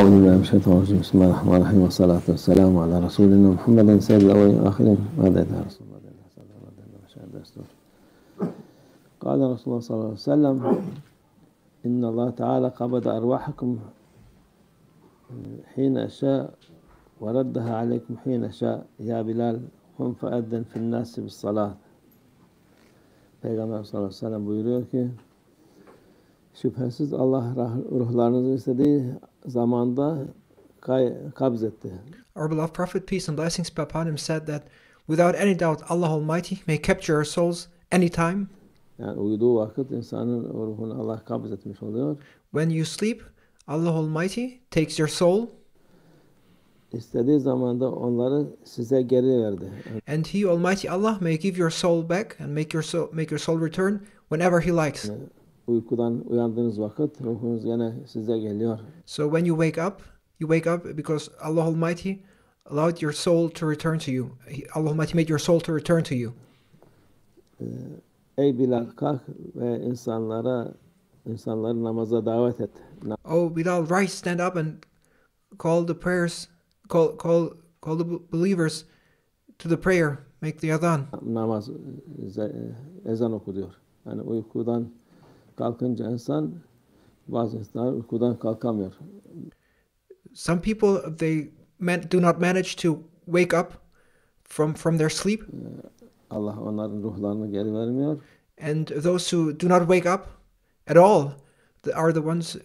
أعوذ بالله من الشيطان الرجيم بسم الله الرحمن الرحيم والصلاة والسلام على رسولنا محمد سيد الأولين والآخرين ماذا يا رسول الله قال رسول الله صلى الله عليه وسلم إن الله تعالى قبض أرواحكم حين شاء وردها عليكم حين شاء يا بلال قم فأذن في الناس بالصلاة. Peygamber sallallahu aleyhi ve sellem buyuruyor ki şüphesiz Allah ruhlarınızı istediği zamanda kabz etti. Our beloved Prophet, peace and blessings be upon him, said that without any doubt Allah Almighty may capture our souls anytime. Yani uyuduğu vakit insanın ruhunu Allah kabz etmiş oluyor. When you sleep, Allah Almighty takes your soul. İstediği zamanda onları size geri verdi. And He Almighty Allah may give your soul back and make your soul return whenever He likes. Yani uykudan uyandığınız vakit ruhunuz yine size geliyor. So when you wake up because Allah Almighty allowed your soul to return to you. Allah Almighty made your soul to return to you. Ey Bilal kalk ve insanları namaza davet et. Oh Bilal, rise, stand up and call the prayers. Call the believers to the prayer. Make the adhan. Namaz, ezan oku diyor. Yani uykudan kalkınca bazı insanlar uykudan kalkamıyor. Some people do not manage to wake up from their sleep. Allah onların ruhlarını geri vermiyor. And those who do not wake up at all are the ones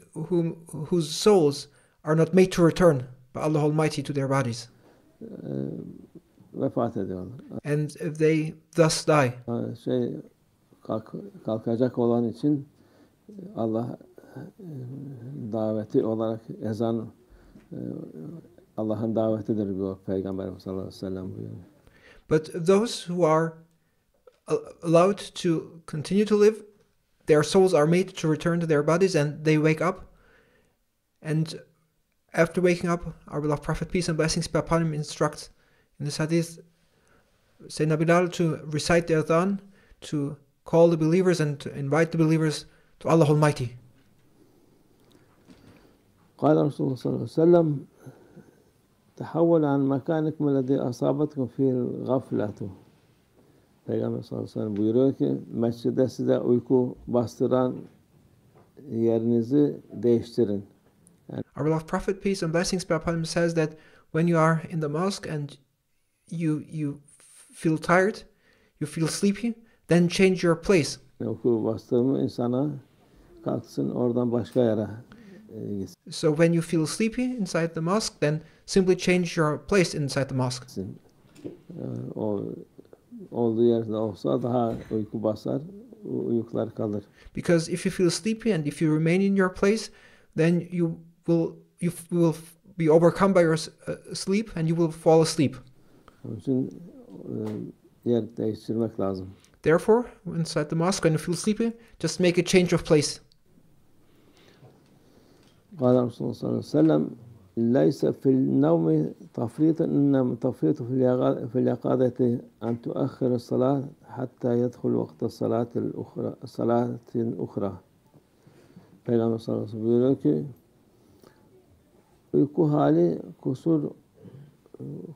whose souls are not made to return by Allah Almighty to their bodies. Vefat ediyorlar. And they thus die. Kalkacak olan için Allah daveti olarak ezan Allah'ın davetidir diyor Peygamber sallallahu aleyhi ve sellem buyuruyor. But those who are allowed to continue to live, their souls are made to return to their bodies and they wake up. And after waking up, our beloved Prophet, peace and blessings be upon him, instructs in this hadith Sayyidina Bilal to recite the adhan, to call the believers and to invite the believers to Allah Almighty. قال رسول الله صلى الله عليه وسلم تحول عن مكانكم الذي أصابتكم فيه الغفلة. Peygamber sallallahu aleyhi ve sellem buyuruyor ki mescide size uyku bastıran yerinizi değiştirin. Our beloved Prophet, peace and blessings be upon him, says that when you are in the mosque and you feel tired, you feel sleepy, then change your place. Uyku bastırma insana kalksın oradan başka yere gitsin. So when you feel sleepy inside the mosque, then simply change your place inside the mosque. Olduğu yerde olsa daha uyku basar, uykular kalır. Because if you feel sleepy and if you remain in your place, then you will be overcome by your sleep and you will fall asleep. Onun için yer değiştirmek lazım. Therefore, inside the mosque, when you feel sleepy, just make a change of place. قال رسول الله صلى الله عليه وسلم ليس في النوم تفريط إنما تفريط في اليقظة أن تؤخر الصلاة حتى يدخل وقت الصلاة الأخرى. Peygamber sallallahu aleyhi ve sellem buyuruyor ki uyku hali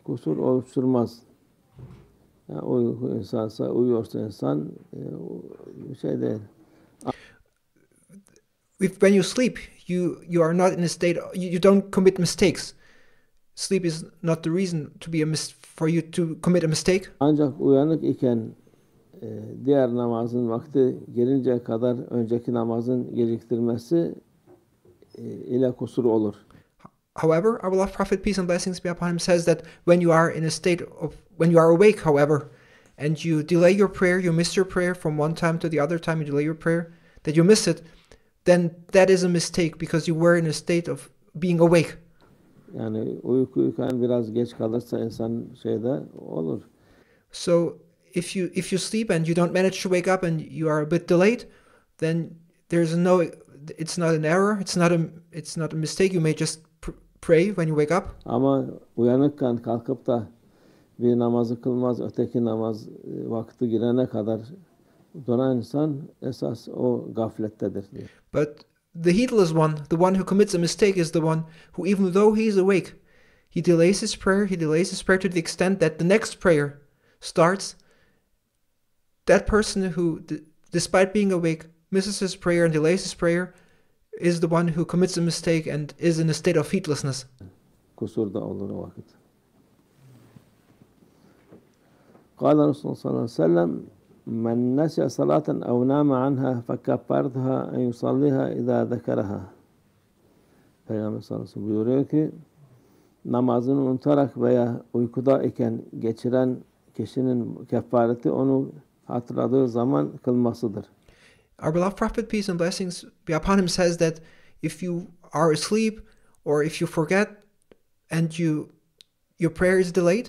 kusur oluşturmaz. Yani uyuyorsa insan bir şey değil. When you sleep, you are not in a state. You don't commit mistakes. Sleep is not the reason for you to commit a mistake. Ancak uyanık iken diğer namazın vakti gelinceye kadar önceki namazın geciktirmesi ile kusur olur. However, our beloved Prophet, peace and blessings be upon him, says that when you are in a state of, when you are awake, however, and you delay your prayer, you miss your prayer from one time to the other time, you delay your prayer, that you miss it, then that is a mistake because you were in a state of being awake. Yani uykuyu biraz geç kalırsa insan şeyde olur. So if you sleep and you don't manage to wake up and you are a bit delayed, then it's not an error, it's not a mistake. You may just pray when you wake up. Ama uyanıkken kalkıp da bir namazı kılmaz, öteki namaz vakti girene kadar duran insan esas o gaflettedir diyor. But the heedless one, the one who commits a mistake, is the one who, even though he is awake, he delays his prayer to the extent that the next prayer starts. That person who, despite being awake, misses his prayer and delays his prayer is the one who commits a mistake and is in a state of heedlessness. Kusur da olur o vakit. قال الرسول صلى الله عليه وسلم من نسي صلاة أو نام عنها فكفارتها أن يصليها إذا ذكرها. Peygamber sallallahu aleyhi ve sellem buyuruyor ki namazını unutarak veya uykuda iken geçiren kişinin kefareti onu hatırladığı zaman kılmasıdır. Our beloved Prophet, peace and blessings be upon him, says that if you are asleep or if you forget and your prayer is delayed,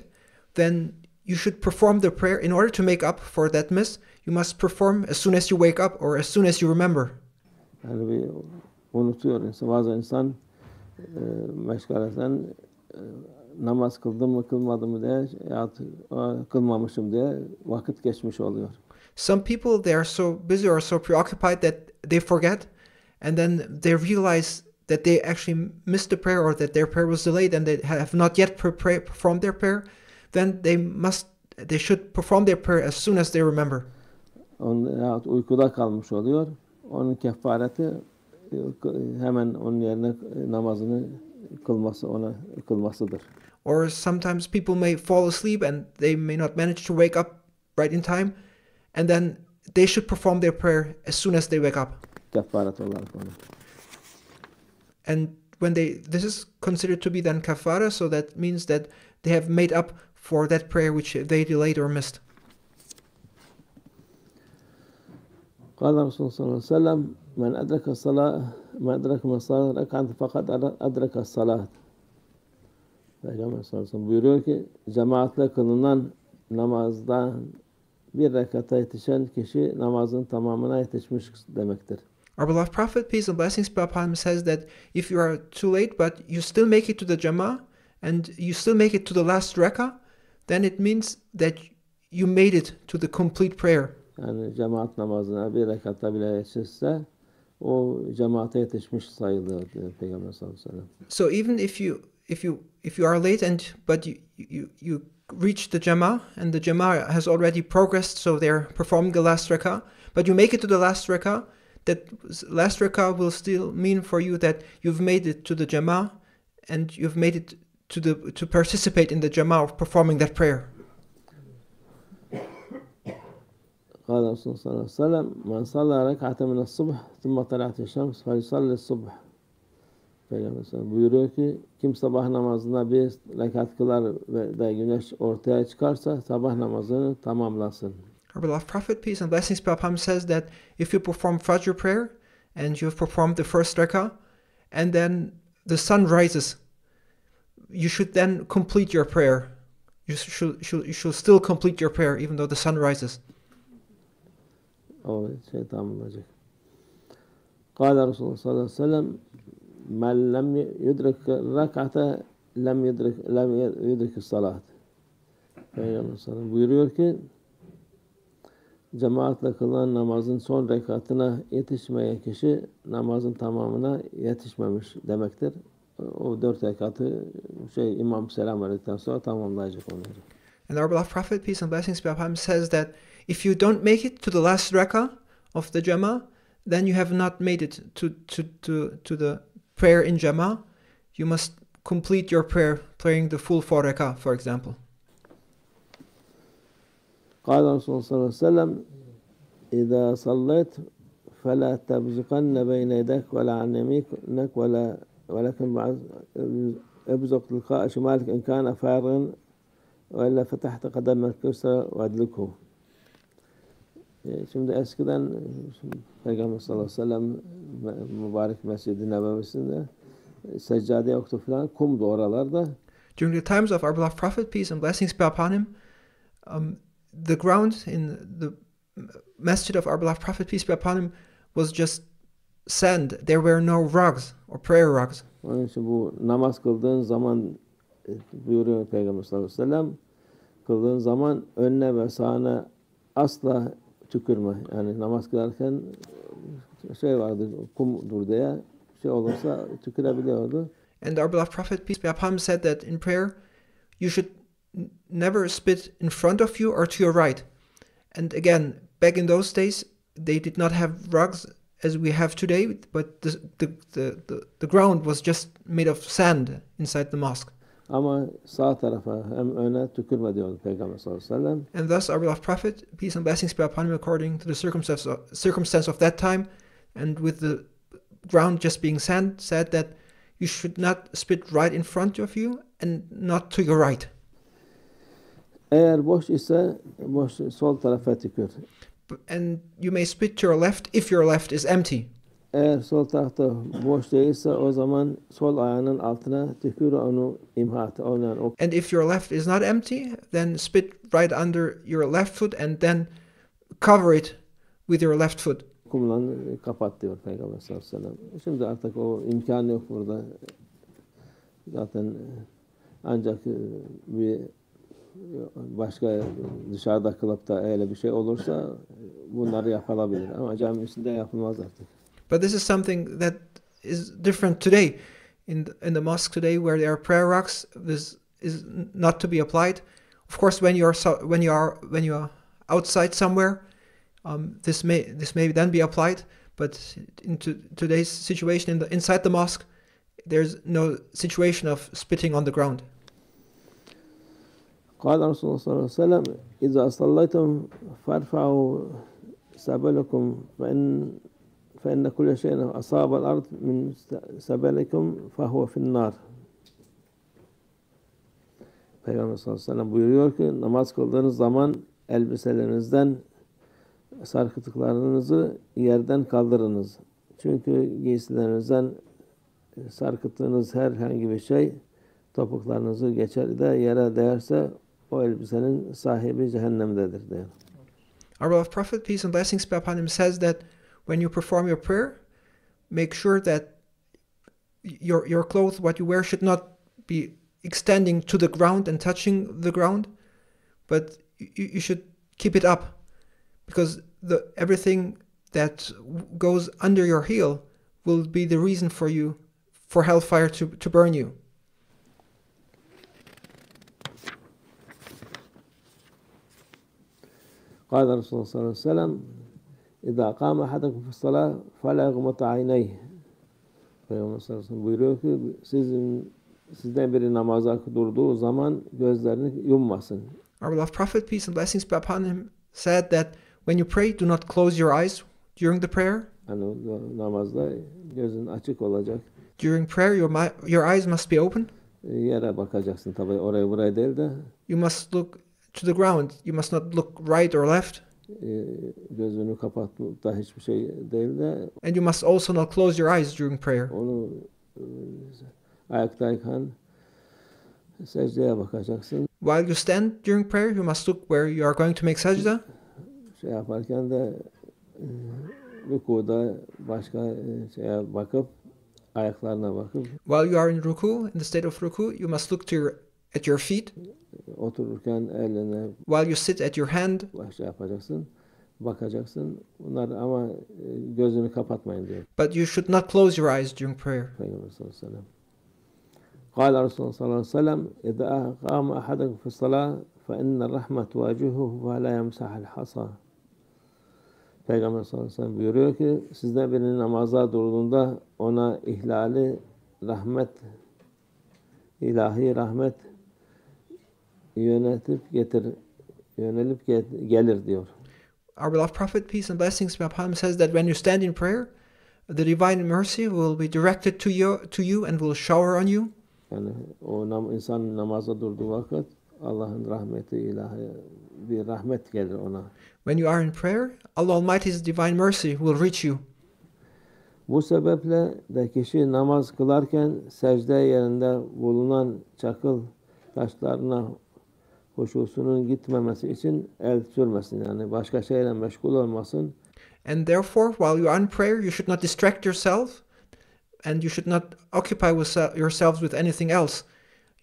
then you should perform the prayer. In order to make up for that miss, you must perform as soon as you wake up or as soon as you remember. Yani bir unutuyor insan. Bazen insan meşgaleden namaz kıldım mı kılmadım mı diye ya kılmamışım diye vakit geçmiş oluyor. Some people, they are so busy or so preoccupied that they forget, and then they realize that they actually missed the prayer or that their prayer was delayed and they have not yet performed their prayer. Then they should perform their prayer as soon as they remember. Ya uykuda kalmış oluyor. Onun kefareti hemen onun yerine namazını kılmasıdır. Or sometimes people may fall asleep and they may not manage to wake up right in time, and then they should perform their prayer as soon as they wake up. Kefaret olarak onu. And when this is considered to be then kafara, so that means that they have made up for that prayer which they delayed or missed. قال الرسول صلى الله عليه وسلم من أدرك من الصلاة ركعة فقد أدرك الصلاة. Peygamber sallallahu aleyhi ve sellem buyuruyor ki cemaatle kılınan namazdan bir rekata yetişen kişi namazın tamamına yetişmiş demektir. Our beloved Prophet, peace and blessings be upon him, says that if you are too late but you still make it to the Jama'ah and you still make it to the last rakah, then it means that you made it to the complete prayer. Yani cemaat namazına bir rekatta bile yetişirse o cemaate yetişmiş sayılır diyor Peygamber sallallahu aleyhi ve sellem. So even if you are late and but you reach the Jama'ah and the Jama'ah has already progressed, so they're performing the last rakah, but you make it to the last rakah, that last rakah will still mean for you that you've made it to the Jama'ah and you've made it to participate in the Jama'ah of performing that prayer. قال الرسول صلى الله عليه وسلم من صلى ركعة من الصبح ثم طلعت الشمس فليصلي الصبح. Peygamber sallallahu buyuruyor ki kim sabah namazına bir rekat kılar ve de güneş ortaya çıkarsa sabah namazını tamamlasın. Our beloved Prophet, peace and blessings be upon him, says that if you perform Fajr prayer and you have performed the first rakah and then the sun rises, you should then complete your prayer. You should still complete your prayer even though the sun rises. O şey tamamlanacak. قال رسول الله صلى الله عليه وسلم من لم يدرك الركعة لم يدرك الصلاة. Peygamber sallallahu buyuruyor ki cemaatle kılınan namazın son rekatına yetişmeyen kişi namazın tamamına yetişmemiş demektir. O 4 rekatı imam selam verdikten sonra tamamlayacak onları. And our beloved Prophet, peace and blessings be upon him, says that if you don't make it to the last rakah of the Jama'ah, then you have not made it to the prayer in Jama'ah. You must complete your prayer praying the full 4 rakah, for example. قال رسول الله صلى الله عليه وسلم إذا صليت فلا تبزقن بين يديك ولا عن يمينك ولكن ابزق تلقاء شمالك إن كان فارغا وإلا فتحت قدمك اليسرى وادلكه. Şimdi eskiden Peygamber sallallahu aleyhi ve sellem mübarek Mescid-i Nebevisinde seccade yoktu falan, kumdu oralarda. During the times of our beloved Prophet, peace and blessings be upon him, the ground in the Masjid of our beloved Prophet, peace be upon him, was just sand. There were no rugs or prayer rugs. Onun için bu namaz kıldığın zaman buyuruyor Peygamber sallallahu aleyhi ve sellem, kıldığın zaman önüne ve sağına asla tükürme. Yani namaz kılarken şey vardı, kumdur diye şey olursa tükürebiliyordu. And our beloved Prophet, peace be upon him, said that in prayer you should never spit in front of you or to your right. And again, back in those days, they did not have rugs as we have today, but the ground was just made of sand inside the mosque. Ama sağ tarafa hem öne tükürme diyordu Peygamber sallallahu aleyhi ve sellem. And thus our beloved Prophet, peace and blessings be upon him, according to the circumstance of that time, and with the ground just being sand, said that you should not spit right in front of you and not to your right. Eğer boş ise sol tarafa tükür. And you may spit to your left if your left is empty. Eğer sol tarafta boş değilse o zaman sol ayağının altına tükür, onu imha et. And if your left is not empty, then spit right under your left foot and then cover it with your left foot. Kumla kapat diyor Peygamber sallallahu aleyhi ve sellem. Şimdi artık o imkan yok burada. Zaten ancak bir başka dışarıda kılıpta öyle bir şey olursa bunları yapılabilir ama cami içinde yapılmaz artık. But this is something that is different today. In the mosque today, where there are prayer rugs, this is not to be applied. Of course, when you are outside somewhere, this may then be applied. But in today's situation inside the mosque, there's no situation of spitting on the ground. قال رسول الله صلى الله عليه وسلم إذا صليتم فارفعوا سبلكم فإن كل شيء أصاب الأرض من سبلكم فهو في النار. Peygamber sallallahu aleyhi ve sellem buyuruyor ki namaz kıldığınız zaman elbiselerinizden sarkıttıklarınızı yerden kaldırınız. Çünkü giysilerinizden sarkıttığınız herhangi bir şey topuklarınızı geçer de yere değerse o elbisenin sahibi cehennemdedir diyor. Our beloved Prophet, peace and blessings be upon him, says that when you perform your prayer, make sure that your clothes, what you wear, should not be extending to the ground and touching the ground, but you should keep it up, because everything that goes under your heel will be the reason for hellfire to burn you. قال رسول الله صلى الله عليه وسلم إذا قام أحدكم في الصلاة فلا يغمض عينيه. Peygamber sallallahu aleyhi ve sellem buyuruyor ki sizden biri namaza durduğu zaman gözlerini yummasın. Our beloved Prophet, peace and blessings be upon him, said that when you pray, do not close your eyes during the prayer. Yani namazda gözün açık olacak. During prayer, your eyes must be open. Yere bakacaksın tabii, oraya buraya değil de. You must look to the ground. You must not look right or left. Gözünü kapatıp da hiçbir şey değil de. And you must also not close your eyes during prayer. Onu ayaktayken secdeye bakacaksın. While you stand during prayer, you must look where you are going to make sajda. Şey yaparken de rükuda başka şeye bakıp ayaklarına bakıp. While you are in ruku, in the state of ruku, you must look at your feet. Otururken eline. While you sit at your hand. Şey yapacaksın, bakacaksın. Bunlar ama gözünü kapatmayın diyor. But you should not close your eyes during prayer. Peygamber sallallahu aleyhi ve sellem. قال رسول الله صلى الله عليه وسلم إذا قام أحدكم في الصلاة فإن الرحمة تواجهه ولا يمسح الحصى. Peygamber sallallahu aleyhi ve sellem buyuruyor ki sizden birinin namaza durduğunda ona ilahi rahmet yönelip gelir diyor. Our beloved Prophet, peace and blessings be upon him, says that when you stand in prayer, the divine mercy will be directed to you and will shower on you. Yani o insan namaza durduğu vakit Allah'ın rahmeti ilahi bir rahmet gelir ona. When you are in prayer, Allah Almighty's divine mercy will reach you. Bu sebeple de kişi namaz kılarken secde yerinde bulunan çakıl taşlarına huşusunun gitmemesi için el sürmesin. Yani başka şeyle meşgul olmasın. And therefore, while you are in prayer, you should not distract yourself, and you should not occupy yourselves with anything else.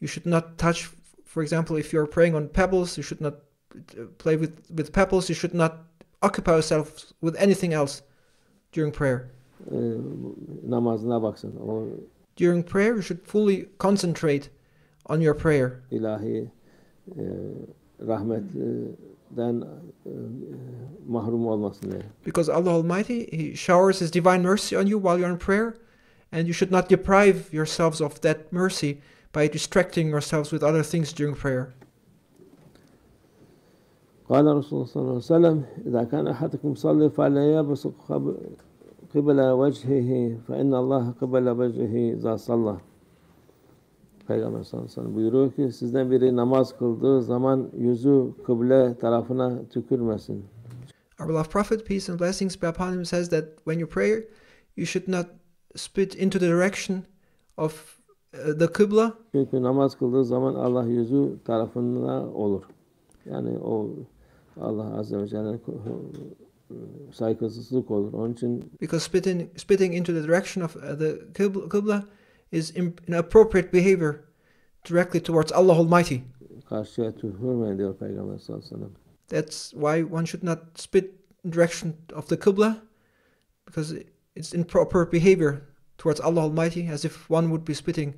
You should not touch, for example, if you're praying on pebbles, you should not play with pebbles. You should not occupy yourself with anything else during prayer. Namazına baksın. O During prayer, you should fully concentrate on your prayer. ilahi rahmetten mahrum olmasın diye. Because Allah Almighty, He showers His divine mercy on you while you're in prayer, and you should not deprive yourselves of that mercy by distracting yourselves with other things during prayer. قال رسول الله صلى الله عليه وسلم إذا كان أحدكم يصلي فلا يبصق قبل وجهه فإن الله قبل وجهه إذا صلى. Peygamber sallallahu aleyhi ve sellem buyuruyor ki sizden biri namaz kıldığı zaman yüzü kıble tarafına tükürmesin. Our beloved Prophet, peace and blessings be upon him, says that when you pray, you should not spit into the direction of the Qibla. Çünkü namaz kıldığı zaman Allah yüzü tarafında olur. Yani o Allah azze ve celle saygısızlık olur. Onun için Because spitting into the direction of the Qibla is inappropriate behavior directly towards Allah Almighty. karşıya tükürmeyin diyor Peygamber sallallahu aleyhi ve sellem. That's why one should not spit in direction of the Qibla, because it's improper behavior towards Allah Almighty, as if one would be spitting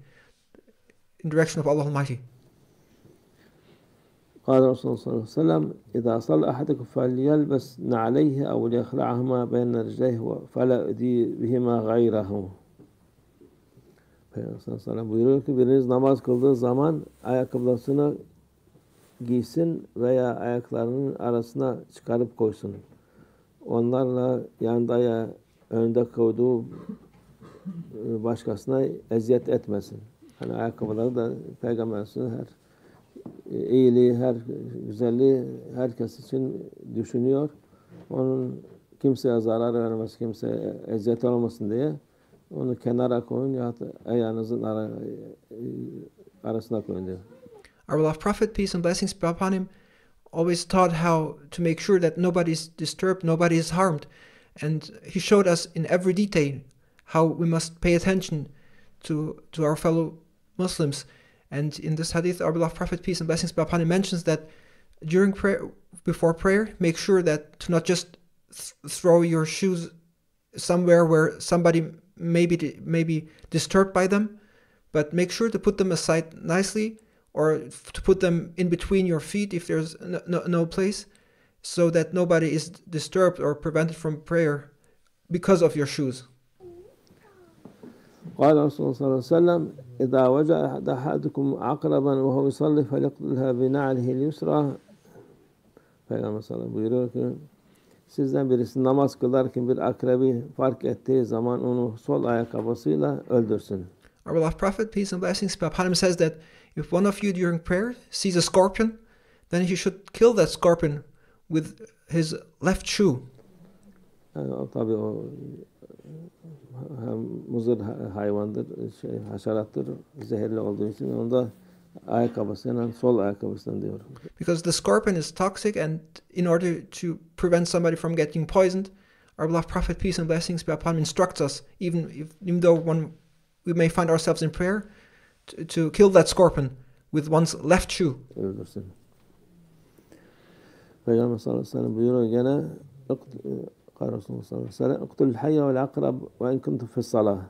in direction of Allah Almighty. قال رسول الله صلى الله عليه وسلم إذا صلى أحدكم فليلبس نعليه أو ليخلعهما بين رجليه فلا يؤذي بهما غيره. Peygamber sallallahu aleyhi ve sellem buyuruyor ki biriniz namaz kıldığı zaman ayakkabılarını giysin veya ayaklarının arasına çıkarıp koysun. Onlarla yanında ya önde koyduğu başkasına eziyet etmesin. Hani ayakkabıları da Peygamber'in her iyiliği, her güzelliği herkes için düşünüyor. Onun kimseye zarar vermesi, kimseye eziyet olmasın diye onu kenara koyun ya ayağınızın arasına koyun diyor. Our beloved Prophet, peace and blessings be upon him, always taught how to make sure that nobody is disturbed, nobody is harmed. And he showed us in every detail how we must pay attention to our fellow Muslims. And in this hadith, our beloved Prophet, peace and blessings be upon him, mentions that during prayer, before prayer, make sure that to not just throw your shoes somewhere where somebody may be disturbed by them, but make sure to put them aside nicely, or to put them in between your feet if there's no place, so that nobody is disturbed or prevented from prayer because of your shoes. قال رسول الله صلى الله عليه وسلم إذا وجد أحدكم عقربا وهو يصلي فليقتلها بنعله اليسرى. Peygamber sallallahu aleyhi ve sellem buyuruyor ki sizden birisi namaz kılarken bir akrebi fark ettiği zaman onu sol ayakkabısıyla öldürsün. Our beloved Prophet, peace and blessings be upon him, says that if one of you during prayer sees a scorpion, then he should kill that scorpion with his left shoe. Yani tabii o hem muzır hayvandır, haşerattır, zehirli olduğu için onu da ayakkabısıyla, sol ayakkabısından diyor. Because the scorpion is toxic, and in order to prevent somebody from getting poisoned, our beloved Prophet, peace and blessings be upon him, instructs us, even though we may find ourselves in prayer, to kill that scorpion with one's left shoe. Öldürsün. Peygamber sallallahu aleyhi ve sellem buyuruyor gene Resulullah sallallahu aleyhi ve sellem "Uqtul hayya vel akrab ve in kuntum fi salah."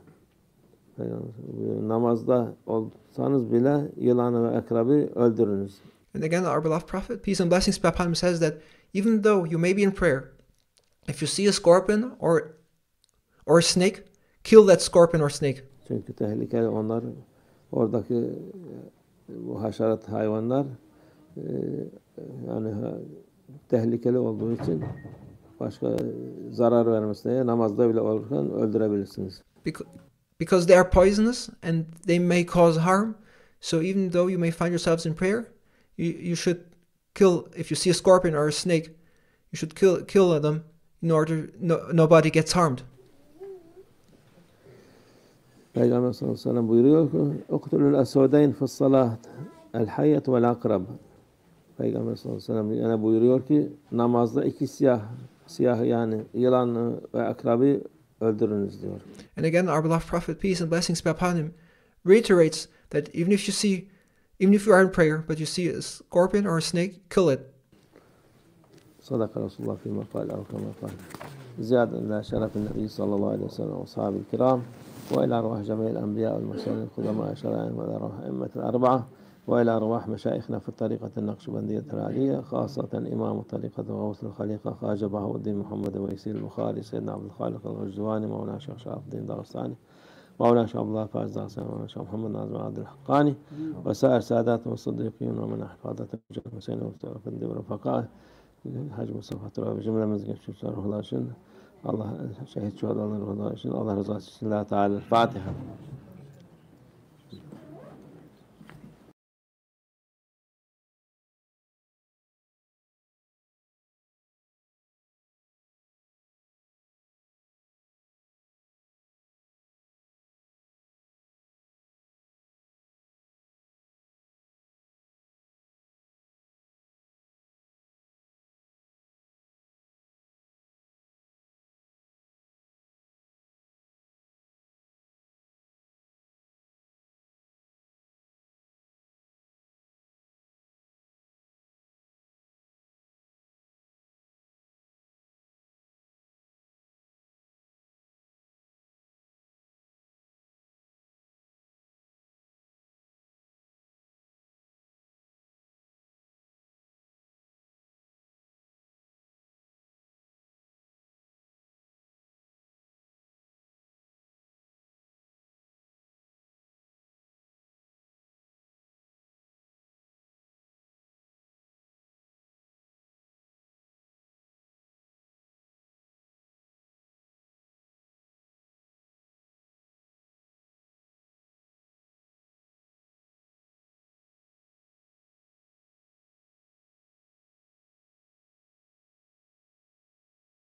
Namazda olsanız bile yılanı ve akrabı öldürünüz. And again, our beloved Prophet, peace and blessings be upon him, says that even though you may be in prayer, if you see a scorpion or a snake, kill that scorpion or snake. Çünkü tehlikeli onlar, oradaki bu haşerat hayvanlar yani tehlikeli olduğu için başka zarar vermesine namazda bile olurken öldürebilirsiniz. Because they are poisonous and they may cause harm. So even though you may find yourselves in prayer, you should kill, if you see a scorpion or a snake, you should kill them in order nobody gets harmed. Peygamber sallallahu aleyhi ve sellem buyuruyor ki "Uqtulul asvadeyn fi's salat el-hayyet ve'l-akrab." Peygamber sallallahu aleyhi ve sellem yani buyuruyor ki namazda iki siyah yani yılan ve akrabı öldürünüz diyor. And again, our beloved Prophet, peace and blessings be upon him, reiterates that even if you are in prayer, but you see a scorpion or a snake, kill it. Sadaka Resulullah fîmâ kâle ev kemâ kâle. زيادة إلى شرف النبي صلى الله عليه وسلم وأصحابه الكرام، وإلى أرواح جميع الأنبياء والمرسلين القدماء الشرائع، وإلى أرواح أئمة الأربعة، وإلى أرواح مشايخنا في الطريقة النقشبندية العالية، خاصة إمام طريقة غوث الخليقة خواجة بهاء الدين محمد ويسير البخاري سيدنا عبد الخالق الغزواني، مولانا شيخ شرف الدين دارستاني، مولانا شيخ عبد الله فايز دارستاني، مولانا شيخ محمد ناظم عبد الحقاني، وسائر ساداتهم الصديقين ومن حفاظة الحسين والفندي ورفقائه، الحاج مصطفى تراب جملة مزقة شو الله شهيد شهداء الله رضا الله تعالى. الفاتحة.